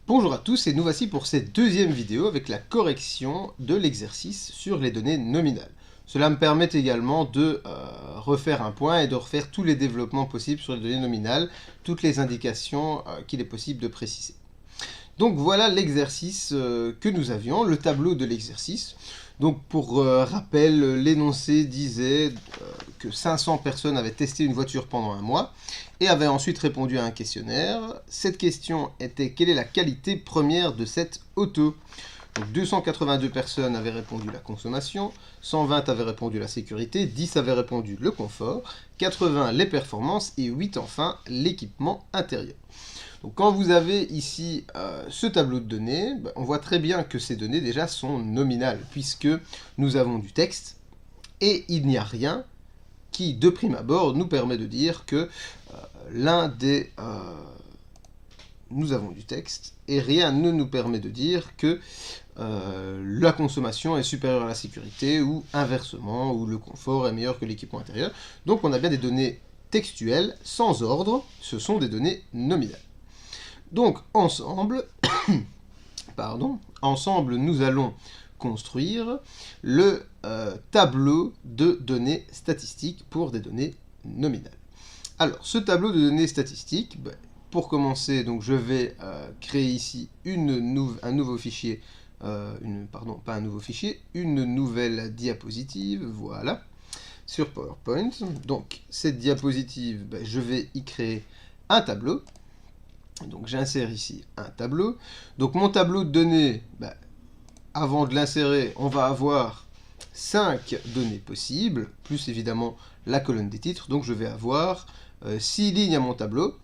Bonjour à tous et nous voici pour cette deuxième vidéo avec la correction de l'exercice sur les données nominales. Cela me permet également de refaire un point et de refaire tous les développements possibles sur les données nominales, toutes les indications qu'il est possible de préciser. Donc voilà l'exercice que nous avions, le tableau de l'exercice. Donc pour rappel, l'énoncé disait que 500 personnes avaient testé une voiture pendant un mois et avaient ensuite répondu à un questionnaire. Cette question était: quelle est la qualité première de cette auto? Donc 282 personnes avaient répondu la consommation, 120 avaient répondu la sécurité, 10 avaient répondu le confort, 80 les performances et 8 enfin l'équipement intérieur. Donc quand vous avez ici ce tableau de données, on voit très bien que ces données déjà sont nominales, puisque nous avons du texte, et il n'y a rien qui, de prime abord, nous permet de dire que nous avons du texte, et rien ne nous permet de dire que la consommation est supérieure à la sécurité, ou inversement, ou le confort est meilleur que l'équipement intérieur. Donc on a bien des données textuelles, sans ordre, ce sont des données nominales. Donc, ensemble, nous allons construire le tableau de données statistiques pour des données nominales. Alors, ce tableau de données statistiques, pour commencer, donc, je vais créer ici un nouveau fichier, une nouvelle diapositive, voilà, sur PowerPoint. Donc, cette diapositive, je vais y créer un tableau. Donc j'insère ici un tableau. Donc mon tableau de données, avant de l'insérer, on va avoir 5 données possibles, plus évidemment la colonne des titres. Donc je vais avoir 6 lignes à mon tableau.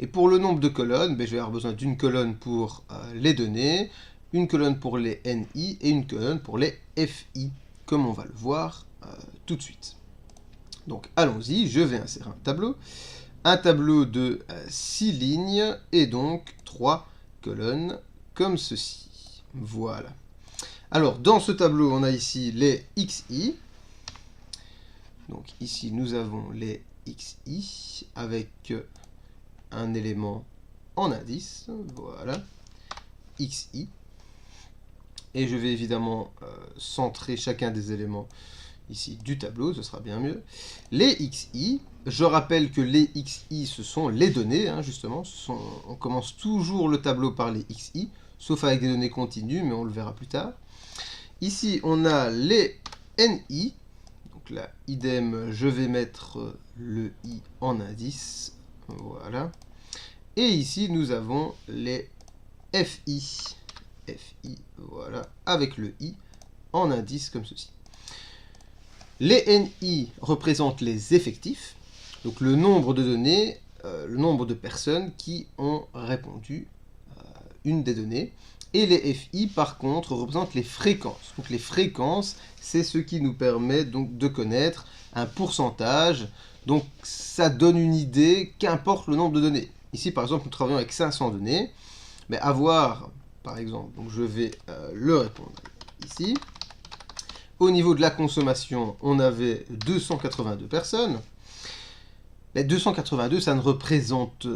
Et pour le nombre de colonnes, je vais avoir besoin d'une colonne pour les données, une colonne pour les NI et une colonne pour les FI, comme on va le voir tout de suite. Donc allons-y, je vais insérer un tableau. Un tableau de 6 lignes et donc 3 colonnes comme ceci. Voilà. Alors, dans ce tableau, on a ici les XI. Donc ici, nous avons les XI avec un élément en indice. Voilà. XI. Et je vais évidemment centrer chacun des éléments ici du tableau, ce sera bien mieux. Les XI, je rappelle que les XI, ce sont les données, justement. On commence toujours le tableau par les XI, sauf avec des données continues, mais on le verra plus tard. Ici, on a les NI. Donc là, idem, je vais mettre le I en indice. Voilà. Et ici, nous avons les FI. FI, voilà, avec le I en indice comme ceci. Les NI représentent les effectifs, donc le nombre de données, le nombre de personnes qui ont répondu une des données. Et les FI, par contre, représentent les fréquences. Donc les fréquences, c'est ce qui nous permet donc de connaître un pourcentage. Donc ça donne une idée, qu'importe le nombre de données. Ici, par exemple, nous travaillons avec 500 données. Mais avoir, par exemple, donc je vais le répondre ici. Au niveau de la consommation, on avait 282 personnes. Mais 282, ça ne représente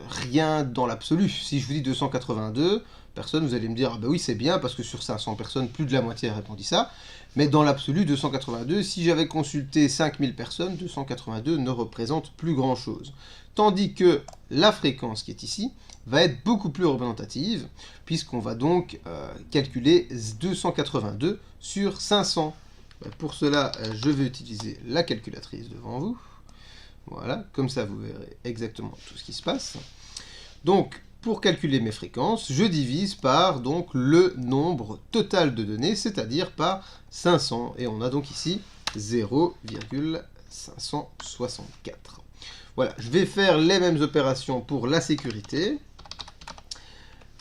rien dans l'absolu. Si je vous dis 282 personnes, vous allez me dire, ah ben oui, c'est bien, parce que sur 500 personnes, plus de la moitié a répondu ça. Mais dans l'absolu, 282, si j'avais consulté 5000 personnes, 282 ne représente plus grand-chose. Tandis que la fréquence qui est ici va être beaucoup plus représentative, puisqu'on va donc calculer 282 sur 500. Pour cela, je vais utiliser la calculatrice devant vous. Voilà, comme ça vous verrez exactement tout ce qui se passe. Donc, pour calculer mes fréquences, je divise par donc le nombre total de données, c'est-à-dire par 500. Et on a donc ici 0,564. Voilà, je vais faire les mêmes opérations pour la sécurité.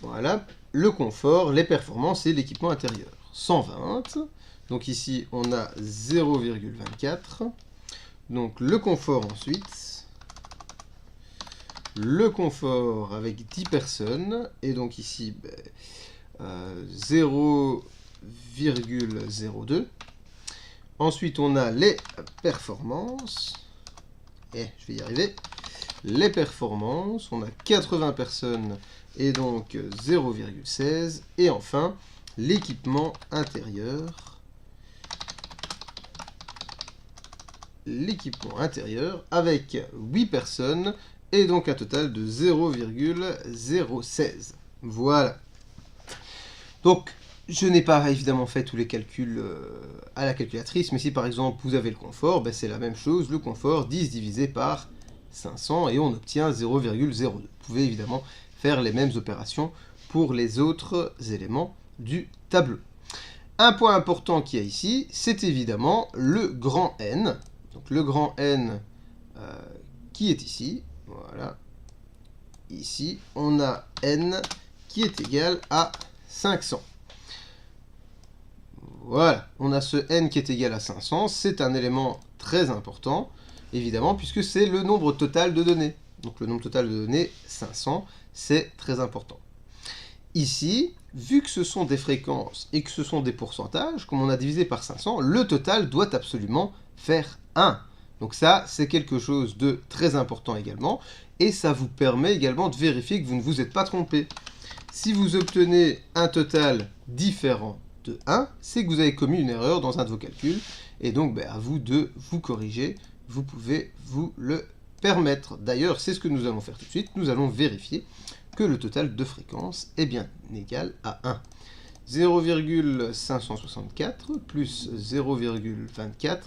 Voilà, le confort, les performances et l'équipement intérieur. 120. Donc ici, on a 0,24. Donc le confort ensuite. Le confort avec 10 personnes. Et donc ici, 0,02. Ensuite, on a les performances. Et je vais y arriver. les performances, on a 80 personnes et donc 0,16. Et enfin, l'équipement intérieur. L'équipement intérieur avec 8 personnes et donc un total de 0,016. Voilà. Donc, je n'ai pas évidemment fait tous les calculs à la calculatrice, mais si par exemple vous avez le confort, ben c'est la même chose, le confort 10 divisé par 500 et on obtient 0,02. Vous pouvez évidemment faire les mêmes opérations pour les autres éléments du tableau. Un point important qu'il y a ici, c'est évidemment le grand N. Donc le grand N qui est ici, voilà. Ici, on a N qui est égal à 500. Voilà, on a ce N qui est égal à 500. C'est un élément très important, évidemment, puisque c'est le nombre total de données. Donc le nombre total de données, 500, c'est très important. Ici, vu que ce sont des fréquences et que ce sont des pourcentages, comme on a divisé par 500, le total doit absolument faire 1. Donc ça, c'est quelque chose de très important également, et ça vous permet également de vérifier que vous ne vous êtes pas trompé. Si vous obtenez un total différent de 1, c'est que vous avez commis une erreur dans un de vos calculs, et donc à vous de vous corriger, vous pouvez vous le permettre. D'ailleurs, c'est ce que nous allons faire tout de suite, nous allons vérifier que le total de fréquences est bien égal à 1. 0,564 plus 0,24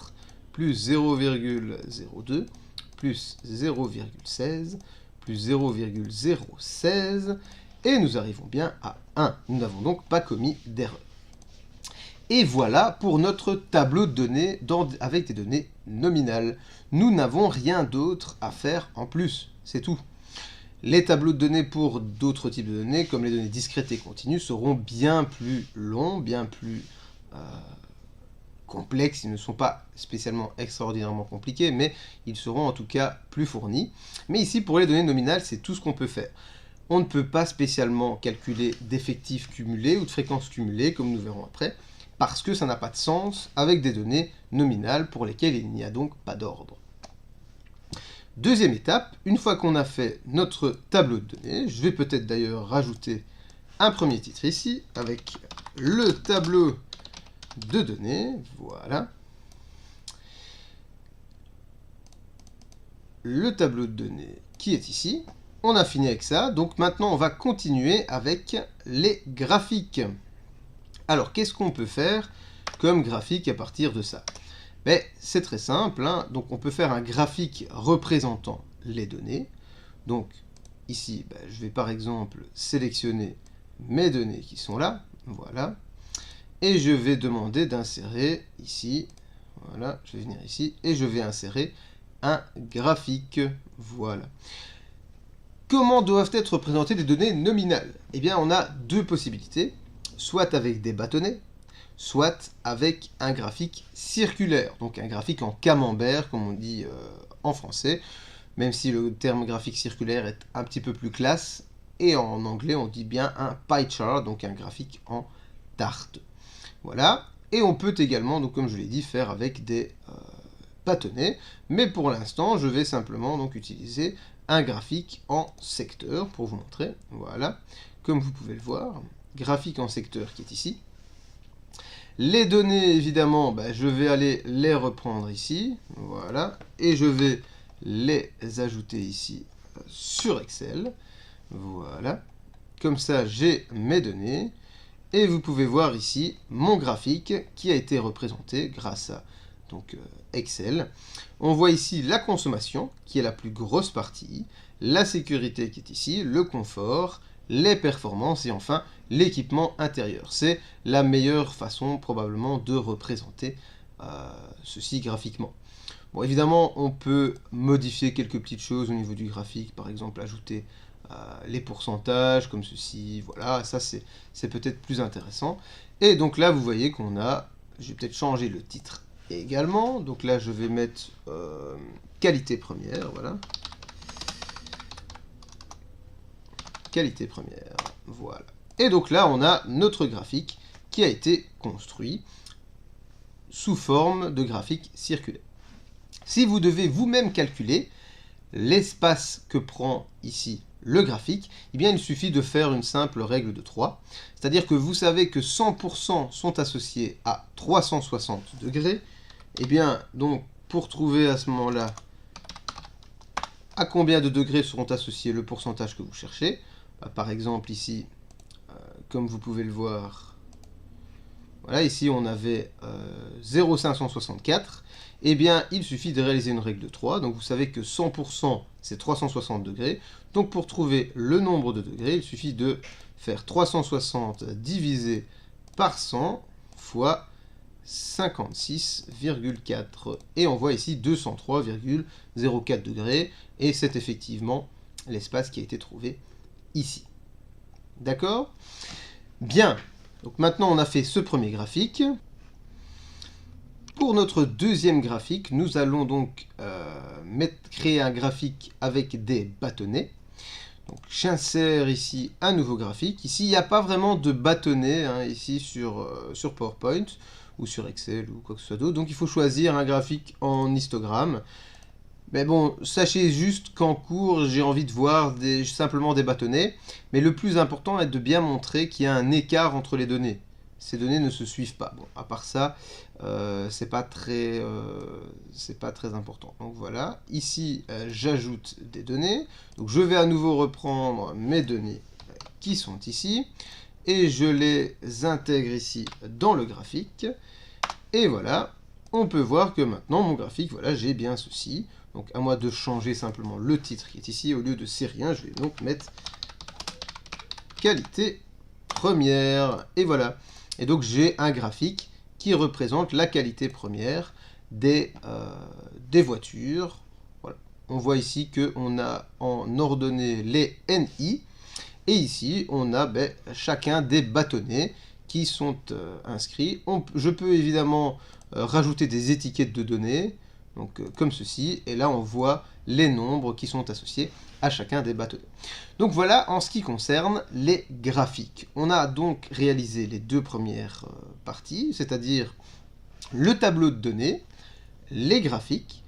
plus 0,02 plus 0,16 plus 0,016 et nous arrivons bien à 1. Nous n'avons donc pas commis d'erreur. Et voilà pour notre tableau de données avec des données nominales. Nous n'avons rien d'autre à faire en plus, c'est tout. Les tableaux de données pour d'autres types de données, comme les données discrètes et continues, seront bien plus longs, bien plus complexes. Ils ne sont pas spécialement extraordinairement compliqués, mais ils seront en tout cas plus fournis. Mais ici, pour les données nominales, c'est tout ce qu'on peut faire. On ne peut pas spécialement calculer d'effectifs cumulés ou de fréquences cumulées, comme nous verrons après, parce que ça n'a pas de sens avec des données nominales pour lesquelles il n'y a donc pas d'ordre. Deuxième étape, une fois qu'on a fait notre tableau de données, je vais peut-être d'ailleurs rajouter un premier titre ici, avec le tableau de données, voilà. Le tableau de données qui est ici. On a fini avec ça, donc maintenant on va continuer avec les graphiques. Alors, qu'est-ce qu'on peut faire comme graphique à partir de ça ? C'est très simple, hein. Donc on peut faire un graphique représentant les données. Donc ici, je vais par exemple sélectionner mes données qui sont là, voilà. Et je vais demander d'insérer ici, voilà, je vais venir ici, et je vais insérer un graphique, voilà. Comment doivent être représentées les données nominales ? Eh bien, on a deux possibilités, soit avec des bâtonnets, soit avec un graphique circulaire, donc un graphique en camembert, comme on dit en français, même si le terme graphique circulaire est un petit peu plus classe, et en anglais on dit bien un pie chart, donc un graphique en tarte. Voilà, et on peut également, donc comme je l'ai dit, faire avec des bâtonnets, mais pour l'instant je vais simplement donc utiliser un graphique en secteur pour vous montrer, voilà, comme vous pouvez le voir, graphique en secteur qui est ici. Les données, évidemment, je vais aller les reprendre ici, voilà, et je vais les ajouter ici sur Excel, voilà. Comme ça, j'ai mes données, et vous pouvez voir ici mon graphique qui a été représenté grâce à donc, Excel. On voit ici la consommation, qui est la plus grosse partie, la sécurité qui est ici, le confort, les performances et enfin l'équipement intérieur. C'est la meilleure façon probablement de représenter ceci graphiquement. Bon, évidemment, on peut modifier quelques petites choses au niveau du graphique, par exemple ajouter les pourcentages comme ceci, voilà, ça c'est peut-être plus intéressant. Et donc là, vous voyez qu'on a, je vais peut-être changer le titre également, donc là je vais mettre qualité première, voilà. Qualité première, voilà. Et donc là, on a notre graphique qui a été construit sous forme de graphique circulaire. Si vous devez vous-même calculer l'espace que prend ici le graphique, eh bien il suffit de faire une simple règle de 3. C'est-à-dire que vous savez que 100% sont associés à 360 degrés. Eh bien, donc, pour trouver à ce moment-là à combien de degrés seront associés le pourcentage que vous cherchez, par exemple ici, comme vous pouvez le voir, voilà, ici on avait 0,564, eh bien il suffit de réaliser une règle de 3, donc vous savez que 100% c'est 360 degrés, donc pour trouver le nombre de degrés, il suffit de faire 360 divisé par 100 fois 56,4, et on voit ici 203,04 degrés, et c'est effectivement l'espace qui a été trouvé ici. D'accord? Bien. Donc maintenant, on a fait ce premier graphique. Pour notre deuxième graphique, nous allons donc créer un graphique avec des bâtonnets. Donc j'insère ici un nouveau graphique. Ici, il n'y a pas vraiment de bâtonnets hein, ici sur PowerPoint ou sur Excel ou quoi que ce soit d'autre. Donc il faut choisir un graphique en histogramme. Mais bon, sachez juste qu'en cours, j'ai envie de voir simplement des bâtonnets. Mais le plus important est de bien montrer qu'il y a un écart entre les données. Ces données ne se suivent pas. Bon, à part ça, c'est pas très important. Donc voilà, ici, j'ajoute des données. Donc je vais à nouveau reprendre mes données qui sont ici. Et je les intègre ici dans le graphique. Et voilà, on peut voir que maintenant, mon graphique, voilà, j'ai bien ceci. Donc à moi de changer simplement le titre qui est ici. Au lieu de c'est rien, je vais donc mettre qualité première. Et voilà. Et donc j'ai un graphique qui représente la qualité première des voitures. Voilà. On voit ici qu'on a en ordonnée les NI. Et ici, on a chacun des bâtonnets qui sont inscrits. Je peux évidemment rajouter des étiquettes de données. Donc comme ceci, et là on voit les nombres qui sont associés à chacun des bâtonnets. Donc voilà en ce qui concerne les graphiques. On a donc réalisé les deux premières parties, c'est-à-dire le tableau de données, les graphiques,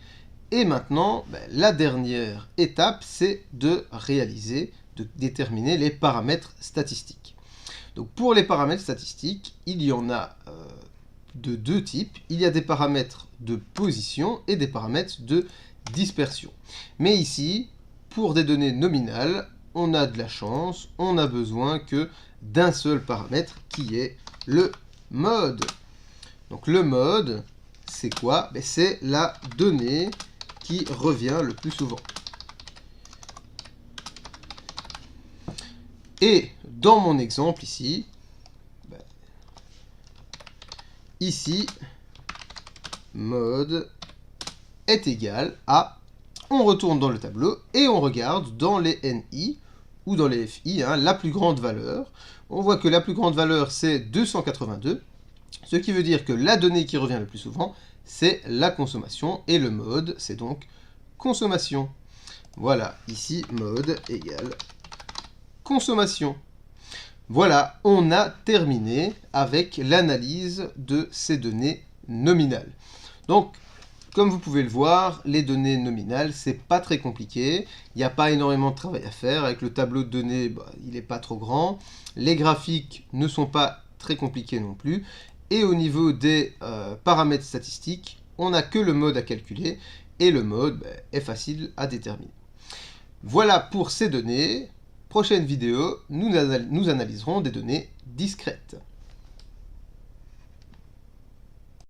et maintenant la dernière étape c'est de déterminer les paramètres statistiques. Donc pour les paramètres statistiques, il y en a de deux types. Il y a des paramètres de position et des paramètres de dispersion. Mais ici, pour des données nominales, on a de la chance, on n'a besoin que d'un seul paramètre qui est le mode. Donc le mode, c'est quoi? C'est la donnée qui revient le plus souvent. Et dans mon exemple ici, mode est égal à, on retourne dans le tableau et on regarde dans les NI ou dans les FI, hein, la plus grande valeur. On voit que la plus grande valeur c'est 282, ce qui veut dire que la donnée qui revient le plus souvent c'est la consommation et le mode c'est donc consommation. Voilà, ici mode égale consommation. Voilà, on a terminé avec l'analyse de ces données nominales. Donc, comme vous pouvez le voir, les données nominales, c'est pas très compliqué. Il n'y a pas énormément de travail à faire. Avec le tableau de données, il n'est pas trop grand. Les graphiques ne sont pas très compliqués non plus. Et au niveau des paramètres statistiques, on n'a que le mode à calculer. Et le mode est facile à déterminer. Voilà pour ces données. Prochaine vidéo, nous analyserons des données discrètes.